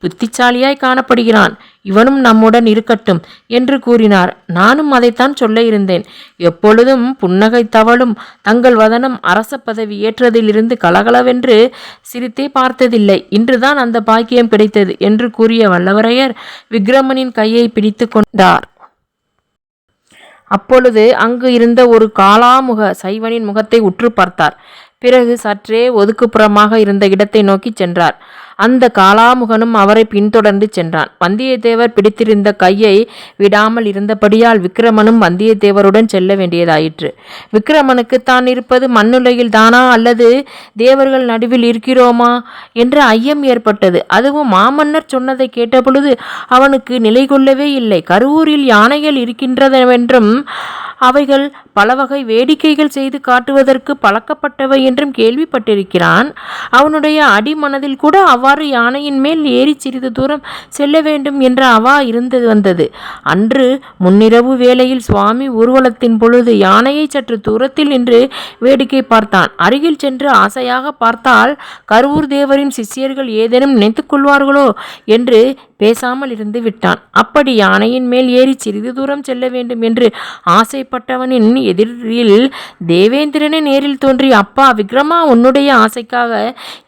புத்திசாலியாய் காணப்படுகிறான், இவனும் நம்முடன் இருக்கட்டும் என்று கூறினார். நானும் அதைத்தான் சொல்ல இருந்தேன். எப்பொழுதும் புன்னகை தவழும் தங்கள் வதனம் அரச பதவி ஏற்றதிலிருந்து கலகலவென்று சிரித்தே பார்த்ததில்லை. இன்றுதான் அந்த பாக்கியம் கிடைத்தது என்று கூறிய வல்லவரையர் விக்கிரமனின் கையை பிடித்து கொண்டார். அப்பொழுது அங்கு இருந்த ஒரு காலாமுக சைவனின் முகத்தை உற்று பார்த்தார். பிறகு சற்றே ஒதுக்குப்புறமாக இருந்த இடத்தை நோக்கி சென்றார். அந்த காலாமுகனும் அவரை பின்தொடர்ந்து சென்றான். வந்தியத்தேவர் பிடித்திருந்த கையை விடாமல் இருந்தபடியால் விக்கிரமனும் வந்தியத்தேவருடன் செல்ல வேண்டியதாயிற்று. விக்கிரமனுக்கு தான் இருப்பது மண்ணுலகில் தானா அல்லது தேவர்கள் நடுவில் இருக்கிறோமா என்ற ஐயம் ஏற்பட்டது. அதுவும் மாமன்னர் சொன்னதை கேட்டபொழுது அவனுக்கு நிலை கொள்ளவே இல்லை. கருவூரில் யானைகள் இருக்கின்றனவென்றும் அவைகள் பல வகை வேடிக்கைகள் செய்து காட்டுவதற்கு பழக்கப்பட்டவை என்றும் கேள்விப்பட்டிருக்கிறான். அவனுடைய அடிமனதில் கூட அவ்வாறு யானையின் மேல் ஏறி சிறிது தூரம் செல்ல வேண்டும் என்ற அவா இருந்து வந்தது. அன்று முன்னிரவு வேளையில் சுவாமி ஊர்வலத்தின் பொழுது யானையை சற்று தூரத்தில் நின்று வேடிக்கை பார்த்தான். அருகில் சென்று ஆசையாக பார்த்தால் கருவூர் தேவரின் சிஷ்யர்கள் ஏதேனும் நினைத்துக் கொள்வார்களோ என்று பேசாமல் இருந்து விட்டான். அப்படி யானையின் மேல் ஏறி சிறிது தூரம் செல்ல வேண்டும் என்று ஆசைப்பட்டவனின் எதிரில் தேவேந்திரனே நேரில் தோன்றி, அப்பா விக்ரமா, உன்னுடைய ஆசைக்காக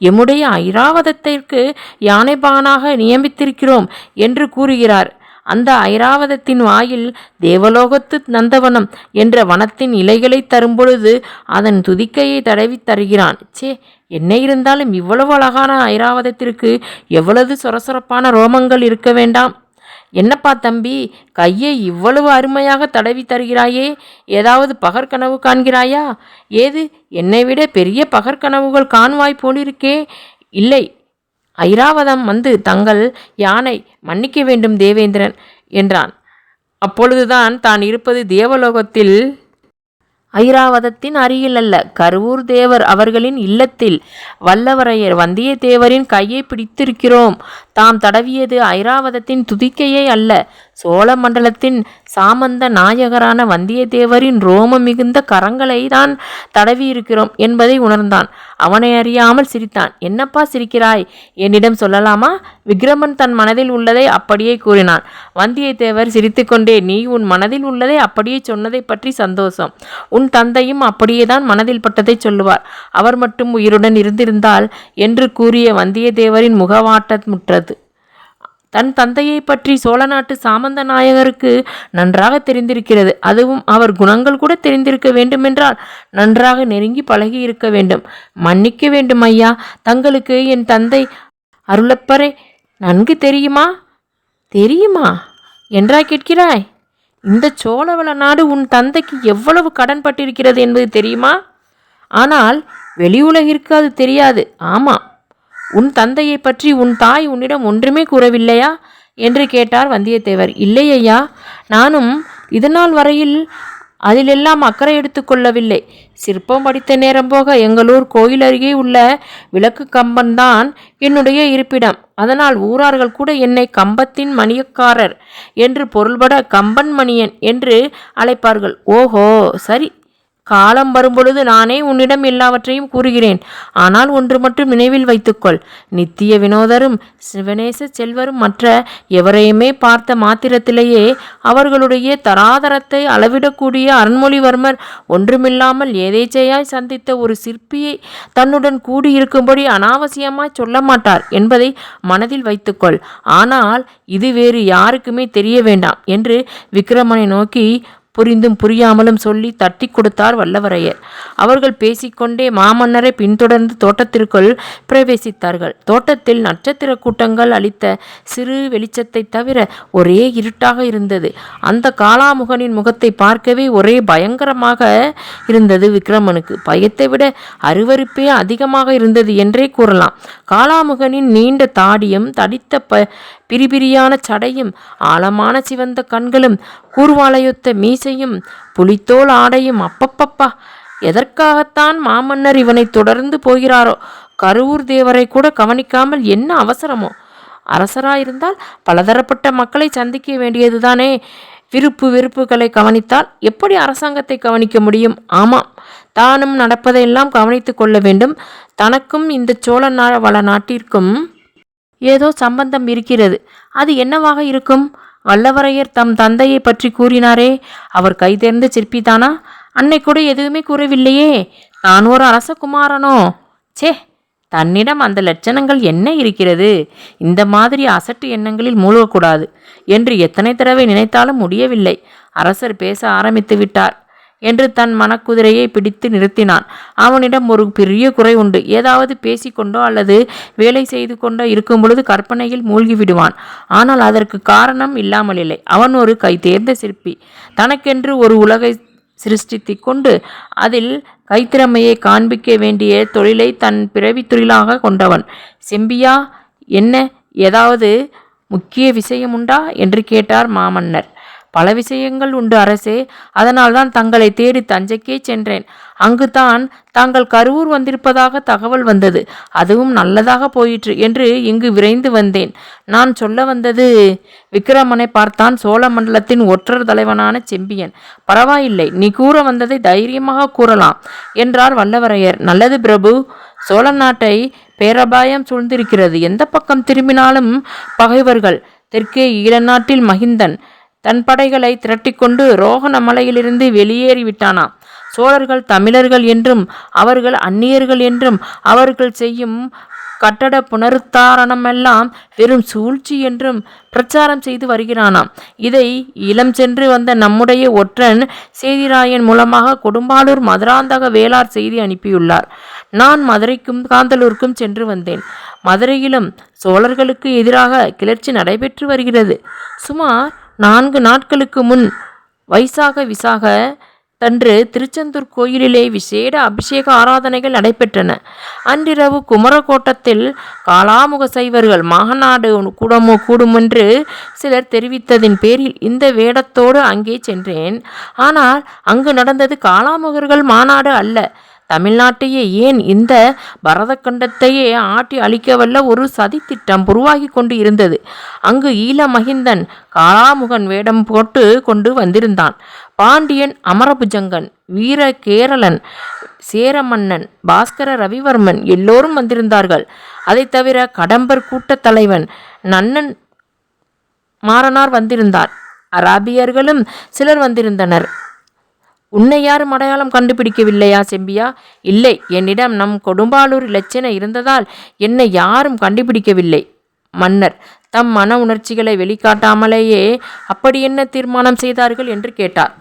எம்முடைய ஐராவதத்திற்கு யானைபாகனாக நியமித்திருக்கிறோம் என்று கூறுகிறார். அந்த ஐராவதத்தின் வாயில் தேவலோகத்து நந்தவனம் என்ற வனத்தின் இலைகளை தரும்பொழுது அதன் துதிக்கையை தடவி தருகிறான். சே, என்ன இருந்தாலும் இவ்வளவு அழகான ஐராவதத்திற்கு எவ்வளவு சொரசொரப்பான ரோமங்கள் இருக்க வேண்டாம். என்னப்பா தம்பி, கையை இவ்வளவு அருமையாக தடவி தருகிறாயே, ஏதாவது பகற்கனவு காண்கிறாயா? ஏது, என்னை விட பெரிய பகற்கனவுகள் காணுவாய் போலிருக்கே. இல்லை, ஐராவதம் வந்து தங்கள் யானை, மன்னிக்க வேண்டும் தேவேந்திரன் என்றான். அப்பொழுதுதான் தான் இருப்பது தேவலோகத்தில் ஐராவதத்தின் அருகில் அல்ல, கருவூர் தேவர் அவர்களின் இல்லத்தில் வல்லவரையர் வந்தியத்தேவரின் கையை பிடித்திருக்கிறோம். தாம் தடவியது ஐராவதத்தின் துதிக்கையை அல்ல, சோழ மண்டலத்தின் சாமந்த நாயகரான வந்தியத்தேவரின் ரோம மிகுந்த கரங்களை தான் தடவியிருக்கிறோம் என்பதை உணர்ந்தான். அவனை அறியாமல் சிரித்தான். என்னப்பா சிரிக்கிறாய்? என்னிடம் சொல்லலாமா? விக்கிரமன் தன் மனதில் உள்ளதை அப்படியே கூறினான். வந்தியத்தேவர் சிரித்துக்கொண்டே, நீ உன் மனதில் உள்ளதை அப்படியே சொன்னதை பற்றி சந்தோஷம். உன் தந்தையும் அப்படியேதான் மனதில் பட்டதை சொல்லுவார். அவர் மட்டும் உயிருடன் இருந்திருந்தால் என்று கூறிய வந்தியத்தேவரின் முகவாட்டமுற்றது. தன் தந்தையை பற்றி சோழ நாட்டு சாமந்த நாயகருக்கு நன்றாக தெரிந்திருக்கிறது. அதுவும் அவர் குணங்கள் கூட தெரிந்திருக்க வேண்டுமென்றால் நன்றாக நெருங்கி பழகி இருக்க வேண்டும். மன்னிக்க வேண்டும் ஐயா, தங்களுக்கு என் தந்தை அருளப்பரை நன்கு தெரியுமா? தெரியுமா என்றா கேட்கிறாய்? இந்த சோழவள நாடு உன் தந்தைக்கு எவ்வளவு கடன் பட்டிருக்கிறது என்பது தெரியுமா? ஆனால் வெளி உலகிற்கு அது தெரியாது. ஆமாம், உன் தந்தையை பற்றி உன் தாய் உன்னிடம் ஒன்றுமே கூறவில்லையா என்று கேட்டார் வந்தியத்தேவர். இல்லை ஐயா, நானும் இதனால் வரையில் அதிலெல்லாம் அக்கறை எடுத்துக்கொள்ளவில்லை. சிற்பம் படித்த நேரம் போக எங்களூர் கோயில் அருகே உள்ள விளக்கு கம்பன்தான் என்னுடைய இருப்பிடம். அதனால் ஊரார்கள் கூட என்னை கம்பத்தின் மணியக்காரர் என்று பொருள்பட கம்பன் மணியன் என்று அழைப்பார்கள். ஓஹோ, சரி. காலம் வரும்பொழுது நானே உன்னிடம் எல்லாவற்றையும் கூறுகிறேன். ஆனால் ஒன்று மட்டும் நினைவில் வைத்துக்கொள். நித்திய வினோதரும் சிவநேச செல்வரும் மற்ற எவரையுமே பார்த்த மாத்திரத்திலேயே அவர்களுடைய தராதரத்தை அளவிடக்கூடிய அருண்மொழிவர்மர் ஒன்றுமில்லாமல் ஏதேச்சையாய் சந்தித்த ஒரு சிற்பியை தன்னுடன் கூடியிருக்கும்படி அனாவசியமாய் சொல்ல மாட்டார் என்பதை மனதில் வைத்துக்கொள். ஆனால் இது வேறு யாருக்குமே தெரிய வேண்டாம் என்று விக்கிரமனை நோக்கி புரிந்தும் புரியாமலும் சொல்லி தட்டி கொடுத்தார் வல்லவரையர். அவர்கள் பேசிக்கொண்டே மாமன்னரை பின்தொடர்ந்து தோட்டத்திற்குள் பிரவேசித்தார்கள். தோட்டத்தில் நட்சத்திர கூட்டங்கள் அளித்த சிறு வெளிச்சத்தை தவிர ஒரே இருட்டாக இருந்தது. அந்த காளாமுகனின் முகத்தை பார்க்கவே ஒரே பயங்கரமாக இருந்தது. விக்கிரமனுக்கு பயத்தை விட அருவருப்பே அதிகமாக இருந்தது என்றே கூறலாம். காளாமுகனின் நீண்ட தாடியும் தடித்த பிரிபிரியான சடையும் ஆழமான சிவந்த கண்களும் கூர்வாளையொத்த மீசையும் புலித்தோல் ஆடையும், அப்பப்பப்பா, எதற்காகத்தான் மாமன்னர் இவனை தொடர்ந்து போகிறாரோ? கருவூர் தேவரை கூட கவனிக்காமல் என்ன அவசரமோ? அரசராயிருந்தால் பலதரப்பட்ட மக்களை சந்திக்க வேண்டியதுதானே. விருப்பு வெறுப்புகளை கவனித்தால் எப்படி அரசாங்கத்தை கவனிக்க முடியும்? ஆமாம், தானும் நடப்பதையெல்லாம் கவனித்து கொள்ள வேண்டும். தனக்கும் இந்த சோழ வள நாட்டிற்கும் ஏதோ சம்பந்தம் இருக்கிறது. அது என்னவாக இருக்கும்? வல்லவரையர் தம் தந்தையை பற்றி கூறினாரே, அவர் கைதேர்ந்த சிற்பிதானா? அன்னை கூட எதுவுமே கூறவில்லையே. நான் ஒரு அரசகுமாரனோ? சே, தன்னிடம் அந்த லட்சணங்கள் என்ன இருக்கிறது? இந்த மாதிரி அசட்டு எண்ணங்களில் மூழ்கக்கூடாது என்று எத்தனை தடவை நினைத்தாலும் முடியவில்லை. அரசர் பேச ஆரம்பித்து விட்டார் என்று தன் மனக்குதிரையை பிடித்து நிறுத்தினான். அவனிடம் ஒரு பெரிய குறை உண்டு. ஏதாவது பேசிக்கொண்டோ அல்லது வேலை செய்து கொண்டோ இருக்கும் பொழுது கற்பனையில் மூழ்கி விடுவான். ஆனால் அதற்கு காரணம் இல்லாமல் இல்லை. அவன் ஒரு கைதேர்ந்த சிற்பி. தனக்கென்று ஒரு உலகை சிருஷ்டித்து கொண்டு அதில் கைத்திறமையை காண்பிக்க வேண்டிய தொழிலை தன் பிறவி தொழிலாக கொண்டவன். செம்பியா, என்ன ஏதாவது முக்கிய விஷயம் உண்டா என்று கேட்டார் மாமன்னர். பல விஷயங்கள் உண்டு அரசே. அதனால்தான் தங்களை தேடி தஞ்சைக்கே சென்றேன். அங்குதான் தாங்கள் கருவூர் வந்திருப்பதாக தகவல் வந்தது. அதுவும் நல்லதாக போயிற்று என்று இங்கு விரைந்து வந்தேன். நான் சொல்ல வந்தது, விக்கிரமனை பார்த்தான் சோழ மண்டலத்தின் ஒற்றர் தலைவனான செம்பியன். பரவாயில்லை, நீ கூற வந்ததை தைரியமாக கூறலாம் என்றார் வல்லவரையர். நல்லது பிரபு. சோழ நாட்டை பேரபாயம் சூழ்ந்திருக்கிறது. எந்த பக்கம் திரும்பினாலும் பகைவர்கள். தெற்கே ஈழநாட்டில் மகிந்தன் தன் படைகளை திரட்டிக்கொண்டு ரோகண மலையிலிருந்து வெளியேறிவிட்டானாம். சோழர்கள் தமிழர்கள் என்றும் அவர்கள் அந்நியர்கள் என்றும் அவர்கள் செய்யும் கட்டட புனருத்தாரணமெல்லாம் வெறும் சூழ்ச்சி என்றும் பிரச்சாரம் செய்து வருகிறானாம். இதை இளம் சென்று வந்த நம்முடைய ஒற்றன் சேதிராயன் மூலமாக கொடும்பாளூர் மதுராந்தக வேளார் செய்தி அனுப்பியுள்ளார். நான் மதுரைக்கும் காந்தலூருக்கும் சென்று வந்தேன். மதுரையிலும் சோழர்களுக்கு எதிராக கிளர்ச்சி நடைபெற்று வருகிறது. சுமார் 4 நாட்களுக்கு முன் வைசாக விசாக தன்று திருச்செந்தூர் கோயிலிலே விசேட அபிஷேக ஆராதனைகள் நடைபெற்றன. அன்றிரவு குமரகோட்டத்தில் காலாமுக சைவர்கள் மாநாடு கூடுமென்று சிலர் தெரிவித்ததின் பேரில் இந்த வேடத்தோடு அங்கே சென்றேன். ஆனால் அங்கு நடந்தது காலாமுகர்கள் மாநாடு அல்ல, தமிழ்நாட்டையே ஏன் இந்த பரதக்கண்டத்தையே ஆட்டி அழிக்கவல்ல ஒரு சதித்திட்டம் உருவாகி கொண்டு இருந்தது. அங்கு ஈழ மகிந்தன் காலாமுகன் வேடம் போட்டு கொண்டு வந்திருந்தான். பாண்டியன் அமரபுஜங்கன், வீர கேரளன், சேரமன்னன், பாஸ்கர ரவிவர்மன் எல்லோரும் வந்திருந்தார்கள். அதை தவிர கடம்பர் கூட்டத் தலைவன் நன்னன் மாறனார் வந்திருந்தார். அராபியர்களும் சிலர் வந்திருந்தனர். உன்னை யாரும் அடையாளம் கண்டுபிடிக்கவில்லையா செம்பியா? இல்லை, என்னிடம் நம் கொடும்பாளூர் இலச்சினை இருந்ததால் என்னை யாரும் கண்டுபிடிக்கவில்லை. மன்னர் தம் மன உணர்ச்சிகளை வெளிக்காட்டாமலேயே அப்படி என்ன தீர்மானம் செய்தார்கள் என்று கேட்டார்.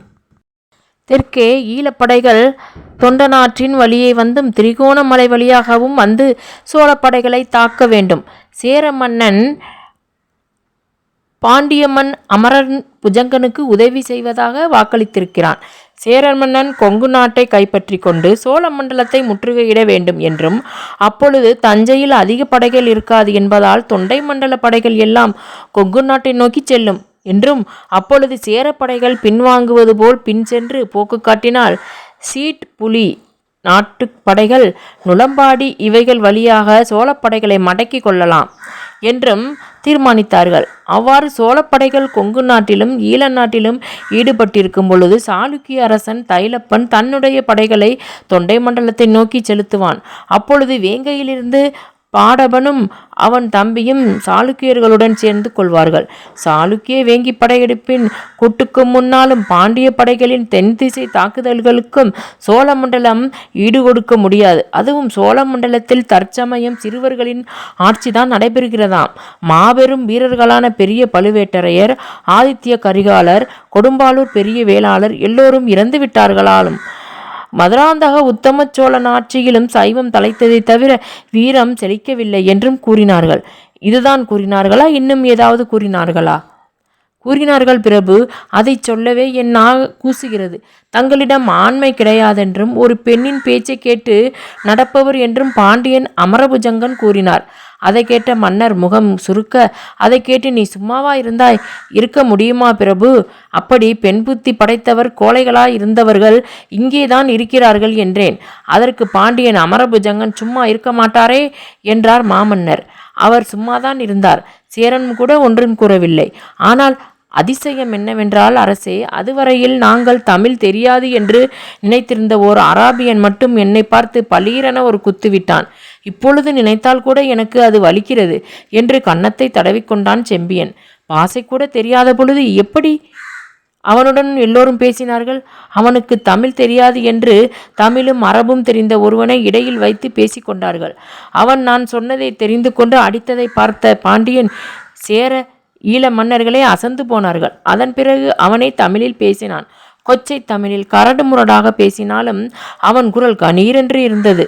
தெற்கே ஈழப்படைகள் தொண்டநாற்றின் வழியே வந்தும் திரிகோணமலை வழியாகவும் வந்து சோழப்படைகளை தாக்க வேண்டும். சேர மன்னன் பாண்டியம்மன் அமரன் புஜங்கனுக்கு உதவி செய்வதாக வாக்களித்திருக்கிறான். சேர மன்னன் கொங்கு நாட்டை கைப்பற்றி கொண்டு சோழ மண்டலத்தை முற்றுகையிட வேண்டும் என்றும், அப்பொழுது தஞ்சையில் அதிக படைகள் இருக்காது என்பதால் தொண்டை மண்டல படைகள் எல்லாம் கொங்கு நாட்டை நோக்கி செல்லும் என்றும், அப்பொழுது சேர படைகள் பின்வாங்குவது போல் பின் சென்று போக்கு காட்டினால் சீட் புலி நாட்டு படைகள் நுளம்பாடி இவைகள் வழியாக சோழப்படைகளை மடக்கி கொள்ளலாம் என்றும் தீர்மானித்தார்கள். அவ்வாறு சோழப்படைகள் கொங்கு நாட்டிலும் ஈழ நாட்டிலும் ஈடுபட்டிருக்கும் பொழுது சாளுக்கிய அரசன் தைலப்பன் தன்னுடைய படைகளை தொண்டை மண்டலத்தை நோக்கி செலுத்துவான். அப்பொழுது வேங்கையிலிருந்து பாடபனும் அவன் தம்பியும் சாளுக்கியர்களுடன் சேர்ந்து கொள்வார்கள். சாளுக்கிய வேங்கி படையெடுப்பின் கூட்டுக்கு முன்னாலும் பாண்டிய படைகளின் தென் திசை தாக்குதல்களுக்கும் சோழ மண்டலம் ஈடுகொடுக்க முடியாது. அதுவும் சோழ மண்டலத்தில் தற்சமயம் சிறுவர்களின் ஆட்சிதான் நடைபெறுகிறதாம். மாபெரும் வீரர்களான பெரிய பழுவேட்டரையர், ஆதித்ய கரிகாலர், கொடும்பாளூர் பெரிய வேளாளர் எல்லோரும் இறந்து விட்டார்களாலும் மதுராந்தக உத்தம சோழன் ஆட்சியிலும் சைவம் தலைத்ததை தவிர வீரம் செழிக்கவில்லை என்றும் கூறினார்கள். இதுதான் கூறினார்களா? இன்னும் ஏதாவது கூறினார்களா? கூறினார்கள் பிரபு. அதை சொல்லவே என் கூசுகிறது. தங்களிடம் ஆண்மை கிடையாதென்றும் ஒரு பெண்ணின் பேச்சை கேட்டு நடப்பவர் என்றும் பாண்டியன் அமரபுஜங்கன் கூறினார். அதை கேட்ட மன்னர் முகம் சுருக்க, அதை கேட்டு நீ சும்மாவா இருந்தாய்? இருக்க முடியுமா பிரபு? அப்படி பெண் புத்தி படைத்தவர் கோழைகளாய் இருந்தவர்கள் இங்கேதான் இருக்கிறார்கள் என்றேன். அதற்கு பாண்டியன் அமரபுஜங்கன் சும்மா இருக்க மாட்டாரே என்றார் மாமன்னர். அவர் சும்மாதான் இருந்தார். சேரன் கூட ஒன்றும் கூறவில்லை. ஆனால் அதிசயம் என்னவென்றால் அரசே, அதுவரையில் நாங்கள் தமிழ் தெரியாது என்று நினைத்திருந்த ஓர் அராபியன் மட்டும் என்னை பார்த்து பளீரென ஒரு குத்துவிட்டான். இப்பொழுது நினைத்தால் கூட எனக்கு அது வலிக்கிறது என்று கன்னத்தை தடவிக்கொண்டான் செம்பியன். பாசை கூட தெரியாத பொழுது எப்படி அவனுடன் எல்லோரும் பேசினார்கள்? அவனுக்கு தமிழ் தெரியாது என்று தமிழும் அரபும் தெரிந்த ஒருவனை இடையில் வைத்து பேசிக்கொண்டார்கள். அவன் நான் சொன்னதை தெரிந்து கொண்டு அடித்ததை பார்த்த பாண்டியன் சேர ஈழ மன்னர்களே அசந்து போனார்கள். அதன் பிறகு அவனை தமிழில் பேசினான். கொச்சை தமிழில் கரடு முரடாக பேசினாலும் அவன் குரல் கணீரென்று இருந்தது.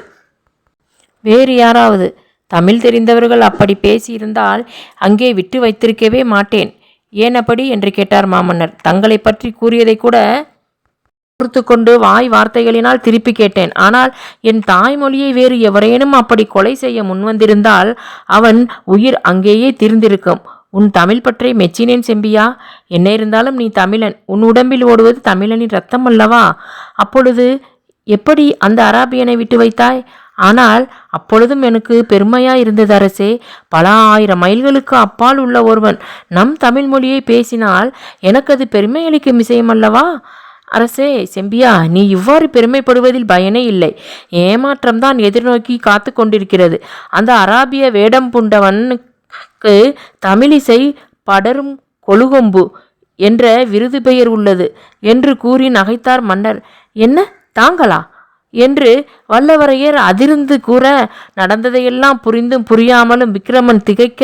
வேறு யாராவது தமிழ் தெரிந்தவர்கள் அப்படி பேசியிருந்தால் அங்கே விட்டு வைத்திருக்கவே மாட்டேன். ஏனப்படி என்று கேட்டார் மாமன்னர். தங்களை பற்றி கூறியதை கூட பொறுத்து கொண்டு வாய் வார்த்தைகளினால் திருப்பி கேட்டேன். ஆனால் என் தாய்மொழியை வேறு எவரேனும் அப்படி கொலை செய்ய முன்வந்திருந்தால் அவன் உயிர் அங்கேயே தீர்ந்திருக்கும். உன் தமிழ் பற்றி மெச்சினேன் செம்பியா. என்ன இருந்தாலும் நீ தமிழன். உன் உடம்பில் ஓடுவது தமிழனின் ரத்தம் அல்லவா? அப்பொழுது எப்படி அந்த அராபியனை விட்டு வைத்தாய்? ஆனால் அப்பொழுதும் எனக்கு பெருமையாய் இருந்தது அரசே. பல ஆயிரம் மைல்களுக்கு அப்பால் உள்ள ஒருவன் நம் தமிழ் மொழியை பேசினால் எனக்கு அது பெருமை அளிக்கும் விஷயம் அல்லவா? அரசே செம்பியா, நீ இவ்வாறு பெருமைப்படுவதில் பயனே இல்லை. ஏமாற்றம்தான் எதிர்நோக்கி காத்து கொண்டிருக்கிறது. அந்த அராபிய வேடம் பூண்டவனுக்கு தமிழிசை படரும் கொழுகொம்பு என்ற விருது பெயர் உள்ளது என்று கூறி நகைத்தார் மன்னர். என்ன, தாங்களா என்று வல்லவரையர் அதிர்ந்து கூற, நடந்ததையெல்லாம் புரிந்தும் புரியாமலும் விக்கிரமன் திகைக்க,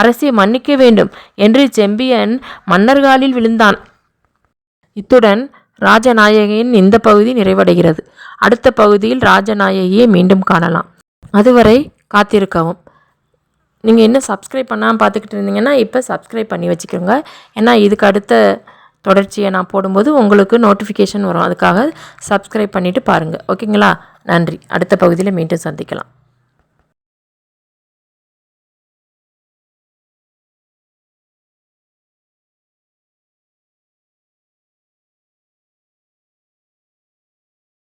அரசே மன்னிக்க வேண்டும் என்று செம்பியன் மன்னர்காலில் விழுந்தான். இத்துடன் ராஜநாயகியின் இந்த பகுதி நிறைவடைகிறது. அடுத்த பகுதியில் ராஜநாயகியை மீண்டும் காணலாம். அதுவரை காத்திருக்கவும். நீங்கள் இன்னும் சப்ஸ்கிரைப் பண்ணாமல் பார்த்துக்கிட்டு இருந்தீங்கன்னா இப்போ சப்ஸ்கிரைப் பண்ணி வச்சுக்கோங்க. ஏன்னா இதுக்கு அடுத்த தொடர்ச்சியாக நான் போடும்போது உங்களுக்கு நோட்டிஃபிகேஷன் வரும். அதுக்காக சப்ஸ்கிரைப் பண்ணிவிட்டு பாருங்கள். ஓகேங்களா? நன்றி. அடுத்த பகுதியில் மீண்டும் சந்திக்கலாம்.